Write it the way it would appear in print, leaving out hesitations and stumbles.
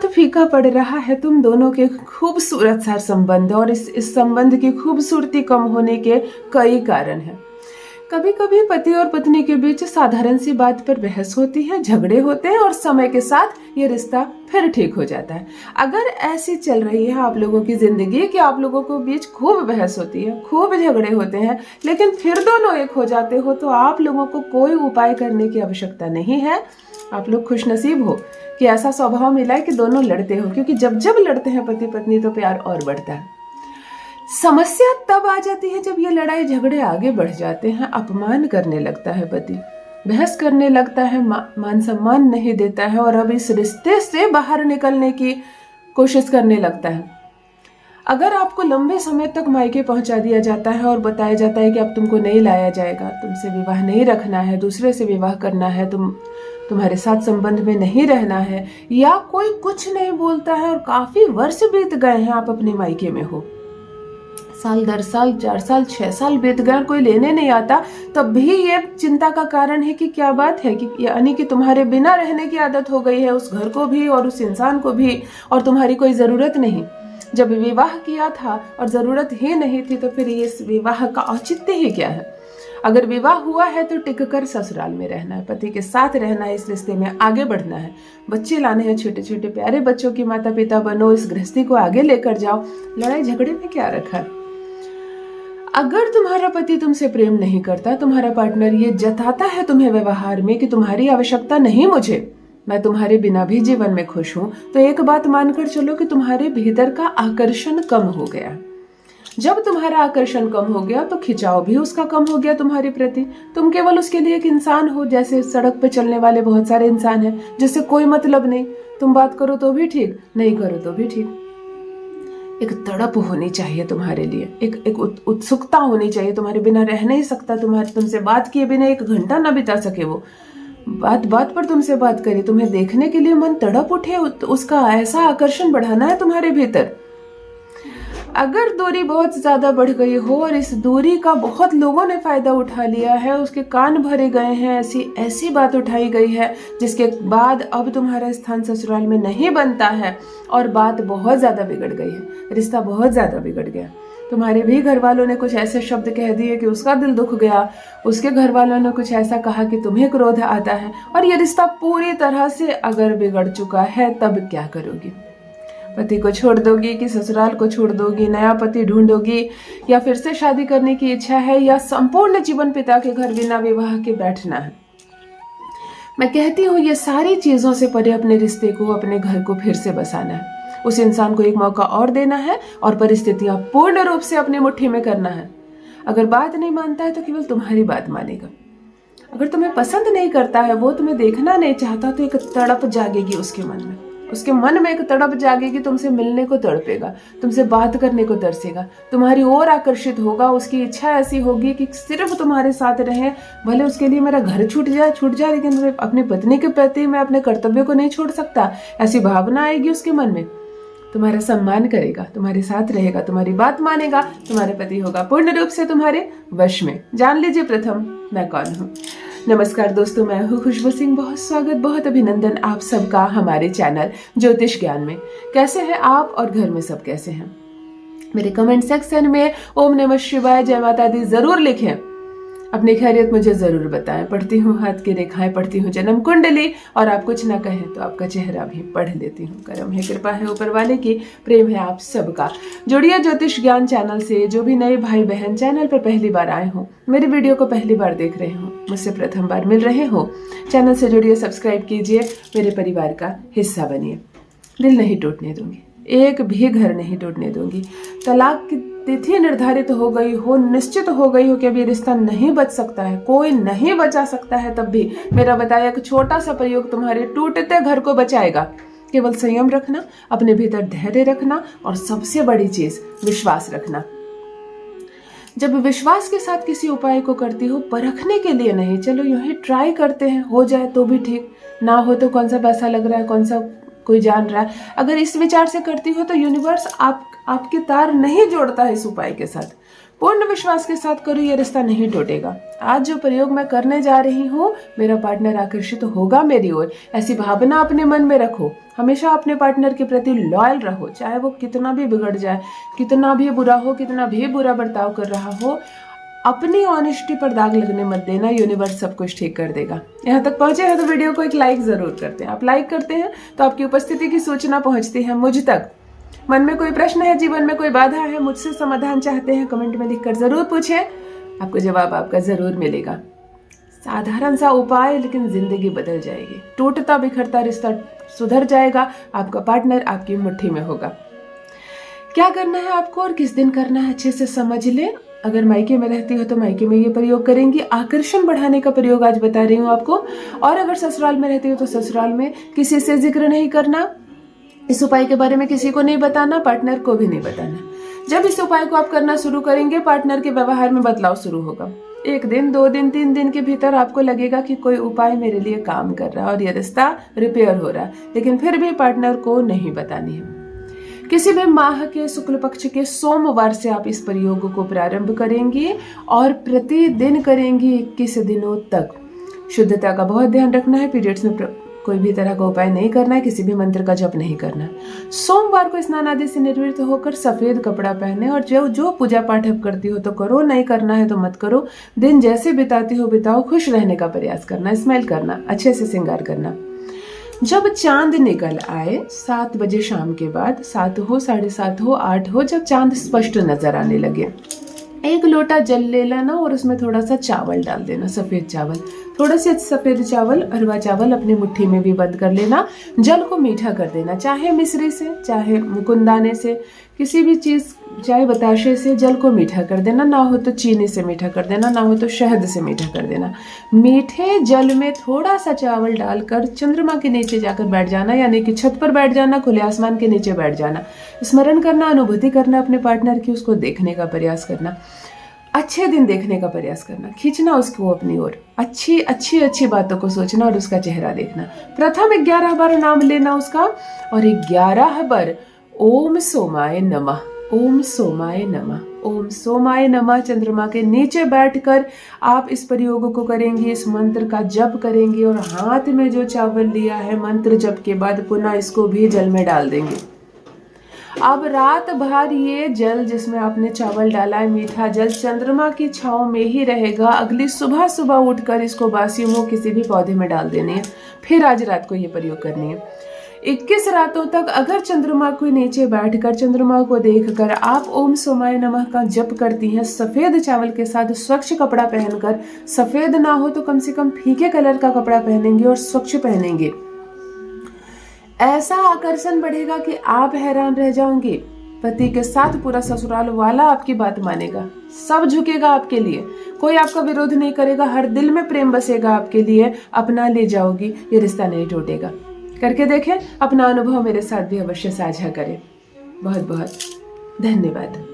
साथ फीका पड़ रहा है तुम दोनों के खूबसूरत सा संबंध, और इस संबंध की खूबसूरती कम होने के कई कारण हैं। कभी कभी पति और पत्नी के बीच साधारण सी बात पर बहस होती है, झगड़े होते हैं, और समय के साथ ये रिश्ता फिर ठीक हो जाता है। अगर ऐसी चल रही है आप लोगों की जिंदगी कि आप लोगों के बीच खूब बहस होती है, खूब झगड़े होते हैं, लेकिन फिर दोनों एक हो जाते हो, तो आप लोगों को कोई उपाय करने की आवश्यकता नहीं है। आप लोग खुशनसीब हो कि ऐसा स्वभाव मिला है कि दोनों लड़ते हो, क्योंकि जब जब लड़ते हैं पति पत्नी तो प्यार और बढ़ता है। समस्या तब आ जाती है जब ये लड़ाई झगड़े आगे बढ़ जाते हैं, अपमान करने लगता है पति, बहस करने लगता है, मान सम्मान नहीं देता है, और अब इस रिश्ते से बाहर निकलने की कोशिश करने लगता है। अगर आपको लंबे समय तक मायके पहुंचा दिया जाता है और बताया जाता है कि अब तुमको नहीं लाया जाएगा, तुमसे विवाह नहीं रखना है, दूसरे से विवाह करना है, तुम्हारे साथ संबंध में नहीं रहना है, या कोई कुछ नहीं बोलता है और काफी वर्ष बीत गए हैं, आप अपने मायके में हो, साल दर साल, 4 साल 6 साल बीत गए, कोई लेने नहीं आता, तब भी ये चिंता का कारण है कि क्या बात है, कि यानी कि तुम्हारे बिना रहने की आदत हो गई है, उस घर को भी और उस इंसान को भी, और तुम्हारी कोई जरूरत नहीं। जब विवाह किया था और जरूरत ही नहीं थी, तो फिर इस विवाह का औचित्य ही क्या है। अगर विवाह हुआ है तो टिककर ससुराल में रहना है, पति के साथ रहना है, इस रिश्ते में आगे बढ़ना है, बच्चे लाने हैं, छोटे छोटे प्यारे बच्चों की माता पिता बनो, इस गृहस्थी को आगे लेकर जाओ। लड़ाई झगड़े में क्या रखा है। अगर तुम्हारा पति तुमसे प्रेम नहीं करता, तुम्हारा पार्टनर ये जताता है तुम्हें व्यवहार में कि तुम्हारी आवश्यकता नहीं मुझे, मैं तुम्हारे बिना भी जीवन में खुश हूं, तो एक बात मानकर चलो कि तुम्हारे भीतर का आकर्षण कम हो गया। जब तुम्हारा आकर्षण कम हो गया तो खिंचाव भी उसका कम हो गया तुम्हारे प्रति। तुम केवल उसके लिए एक इंसान हो, जैसे सड़क पे चलने वाले बहुत सारे इंसान हैं जिससे कोई मतलब नहीं, तुम बात करो तो भी ठीक, नहीं करो तो भी ठीक। एक तड़प होनी चाहिए तुम्हारे लिए, एक उत्सुकता होनी चाहिए, तुम्हारे बिना रह नहीं सकता, तुमसे बात किए बिना 1 घंटा ना बिता सके, वो बात बात पर तुमसे बात करे, तुम्हें देखने के लिए मन तड़प उठे, उसका ऐसा आकर्षण बढ़ाना है तुम्हारे भीतर। अगर दूरी बहुत ज्यादा बढ़ गई हो और इस दूरी का बहुत लोगों ने फायदा उठा लिया है, उसके कान भरे गए हैं, ऐसी बात उठाई गई है जिसके बाद अब तुम्हारा स्थान ससुराल में नहीं बनता है, और बात बहुत ज्यादा बिगड़ गई है, रिश्ता बहुत ज्यादा बिगड़ गया। तुम्हारे भी घर वालों ने कुछ ऐसे शब्द कह दिए कि उसका दिल दुख गया, उसके घर वालों ने कुछ ऐसा कहा कि तुम्हें क्रोध आता है, और ये रिश्ता पूरी तरह से अगर बिगड़ चुका है, तब क्या करोगी। पति को छोड़ दोगी कि ससुराल को छोड़ दोगी, नया पति ढूंढोगी, या फिर से शादी करने की इच्छा है, या संपूर्ण जीवन पिता के घर बिना विवाह के बैठना है। मैं कहती हूँ ये सारी चीजों से परे अपने रिश्ते को, अपने घर को फिर से बसाना है, उस इंसान को एक मौका और देना है, और परिस्थितियां पूर्ण रूप से अपनी मुट्ठी में करना है। अगर बात नहीं मानता है तो केवल तुम्हारी बात मानेगा। अगर तुम्हें पसंद नहीं करता है, वो तुम्हें देखना नहीं चाहता, तो एक तड़प जागेगी उसके मन में, उसके मन में एक तड़प जागेगी, तुमसे मिलने को तड़पेगा, तुमसे बात करने को तरसेगा, तुम्हारी ओर आकर्षित होगा, उसकी इच्छा ऐसी होगी कि सिर्फ तुम्हारे साथ रहे, भले उसके लिए मेरा घर छूट जाए, लेकिन अपनी पत्नी के प्रति मैं अपने कर्तव्य को नहीं छोड़ सकता, ऐसी भावना आएगी उसके मन में। तुम्हारा सम्मान करेगा, तुम्हारे साथ रहेगा, तुम्हारी बात मानेगा, तुम्हारे पति होगा पूर्ण रूप से तुम्हारे वश में। जान लीजिए प्रथम मैं कौन हूँ। नमस्कार दोस्तों, मैं हूँ खुशबू सिंह। बहुत स्वागत, बहुत अभिनंदन आप सबका हमारे चैनल ज्योतिष ज्ञान में। कैसे हैं आप और घर में सब कैसे हैं? मेरे कमेंट सेक्शन में ओम नमः शिवाय, जय माता दी जरूर लिखें, अपनी खैरियत मुझे जरूर बताएं। पढ़ती हूँ हाथ की रेखाएं, पढ़ती हूँ जन्म कुंडली, और आप कुछ ना कहें तो आपका चेहरा भी पढ़ लेती हूँ। करम है, कृपा है ऊपर वाले की, प्रेम है आप सबका। जुड़िए ज्योतिष ज्ञान चैनल से। जो भी नए भाई बहन चैनल पर पहली बार आए हो, मेरी वीडियो को पहली बार देख रहे हो, मुझसे प्रथम बार मिल रहे हो, चैनल से जुड़िए, सब्सक्राइब कीजिए, मेरे परिवार का हिस्सा बनिए। दिल नहीं टूटने दूंगी, एक भी घर नहीं टूटने दूंगी। तलाक की तिथि निर्धारित हो गई हो, निश्चित हो गई हो कि अभी रिश्ता नहीं बच सकता है, कोई नहीं बचा सकता है, तब भी मेरा बताया एक छोटा सा प्रयोग तुम्हारे टूटते घर को बचाएगा। केवल संयम रखना, अपने भीतर धैर्य रखना, और सबसे बड़ी चीज विश्वास रखना। जब विश्वास के साथ किसी उपाय को करती हो, परखने के लिए नहीं, चलो यूं ही ट्राई करते हैं, हो जाए तो भी ठीक, ना हो तो कौन सा पैसा लग रहा है, कौन सा कोई जान रहा है। अगर इस विचार से करती हो तो यूनिवर्स आपके तार नहीं जोड़ता है इस उपाय के साथ। पूर्ण विश्वास के साथ करो, ये रिश्ता नहीं टूटेगा। आज जो प्रयोग मैं करने जा रही हूँ, मेरा पार्टनर आकर्षित होगा मेरी ओर, ऐसी भावना अपने मन में रखो। हमेशा अपने पार्टनर के प्रति लॉयल रहो, चाहे वो कितना भी बिगड़ जाए, कितना भी बुरा हो, कितना भी बुरा बर्ताव कर रहा हो। अपनी ऑनेस्टी पर दाग लगने मत देना, यूनिवर्स सब कुछ ठीक कर देगा। यहाँ तक पहुंचे हैं तो वीडियो को एक लाइक जरूर करते हैं। आप लाइक करते हैं तो आपकी उपस्थिति की सूचना पहुंचती है मुझ तक। मन में कोई प्रश्न है, जीवन में कोई बाधा है, मुझसे समाधान चाहते हैं, कमेंट में लिखकर जरूर पूछें, आपको जवाब आपका जरूर मिलेगा। साधारण सा उपाय, लेकिन जिंदगी बदल जाएगी। टूटता बिखरता रिश्ता सुधर जाएगा, आपका पार्टनर आपकी मुट्ठी में होगा। क्या करना है आपको और किस दिन करना है, अच्छे से समझ ले। अगर मायके में रहती हो तो मायके में ये प्रयोग करेंगी। आकर्षण बढ़ाने का प्रयोग आज बता रही हूँ आपको। और अगर ससुराल में रहती हो तो ससुराल में किसी से जिक्र नहीं करना, इस उपाय के बारे में किसी को नहीं बताना, पार्टनर को भी नहीं बताना। जब इस उपाय को आप करना शुरू करेंगे, पार्टनर के व्यवहार में बदलाव शुरू होगा। 1 दिन, 2 दिन, 3 दिन के भीतर आपको लगेगा कि कोई उपाय मेरे लिए काम कर रहा है और यह रिश्ता रिपेयर हो रहा है, लेकिन फिर भी पार्टनर को नहीं बतानी है। किसी भी माह के शुक्ल पक्ष के सोमवार से आप इस प्रयोग को प्रारंभ करेंगे और प्रतिदिन करेंगे 21 दिनों तक। शुद्धता का बहुत ध्यान रखना है। पीरियड्स में कोई भी तरह का उपाय नहीं करना है, किसी भी मंत्र का जप नहीं करना। सोमवार को स्नान आदि से निवृत्त होकर सफेद कपड़ा पहने और जो पूजा पाठ अब करती हो तो करो, नहीं करना है तो मत करो। दिन जैसे बिताती हो बिताओ, खुश रहने का प्रयास करना, स्माइल करना, अच्छे से श्रृंगार करना। जब चांद निकल आए 7 बजे शाम के बाद, 7 हो, 7:30 हो, 8 हो, जब चांद स्पष्ट नजर आने लगे, 1 लोटा जल ले लेना और उसमें थोड़ा सा चावल डाल देना, सफेद चावल। थोड़ा से सफेद चावल, अरवा चावल अपनी मुट्ठी में भी बंद कर लेना। जल को मीठा कर देना, चाहे मिश्री से, चाहे मुकुंदाने से, किसी भी चीज, चाहे बताशे से जल को मीठा कर देना। ना हो तो चीनी से मीठा कर देना, ना हो तो शहद से मीठा कर देना। मीठे जल में थोड़ा सा चावल डालकर चंद्रमा के नीचे जाकर बैठ जाना, यानी कि छत पर बैठ जाना, खुले आसमान के नीचे बैठ जाना। स्मरण करना, अनुभूति करना अपने पार्टनर की, उसको देखने का प्रयास करना, अच्छे दिन देखने का प्रयास करना, खींचना उसको अपनी ओर, अच्छी अच्छी अच्छी बातों को सोचना और उसका चेहरा देखना। प्रथम 11 बार नाम लेना उसका और 11 बार ओम सोमाय नमः, ओम सोमाय नमः, ओम सोमाय नमः चंद्रमा के नीचे बैठकर आप इस प्रयोग को करेंगे, इस मंत्र का जप करेंगे और हाथ में जो चावल लिया है मंत्र जप के बाद पुनः इसको भी जल में डाल देंगे। अब रात भर ये जल जिसमें आपने चावल डाला है, मीठा जल, चंद्रमा की छांव में ही रहेगा। अगली सुबह सुबह उठकर इसको बासी मुंह किसी भी पौधे में डाल देनी है। फिर आज रात को ये प्रयोग करनी है। 21 रातों तक अगर चंद्रमा को नीचे बैठकर चंद्रमा को देखकर आप ओम सोमाय नमः का जप करती हैं, सफेद चावल के साथ स्वच्छ कपड़ा पहनकर, सफेद ना हो तो कम से कम फीके कलर का कपड़ा पहनेंगे और स्वच्छ पहनेंगे, ऐसा आकर्षण बढ़ेगा कि आप हैरान रह जाओगे। पति के साथ पूरा ससुराल वाला आपकी बात मानेगा, सब झुकेगा आपके लिए, कोई आपका विरोध नहीं करेगा, हर दिल में प्रेम बसेगा आपके लिए, अपना ले जाओगी, ये रिश्ता नहीं टूटेगा। करके देखें, अपना अनुभव मेरे साथ भी अवश्य साझा करें। बहुत बहुत धन्यवाद।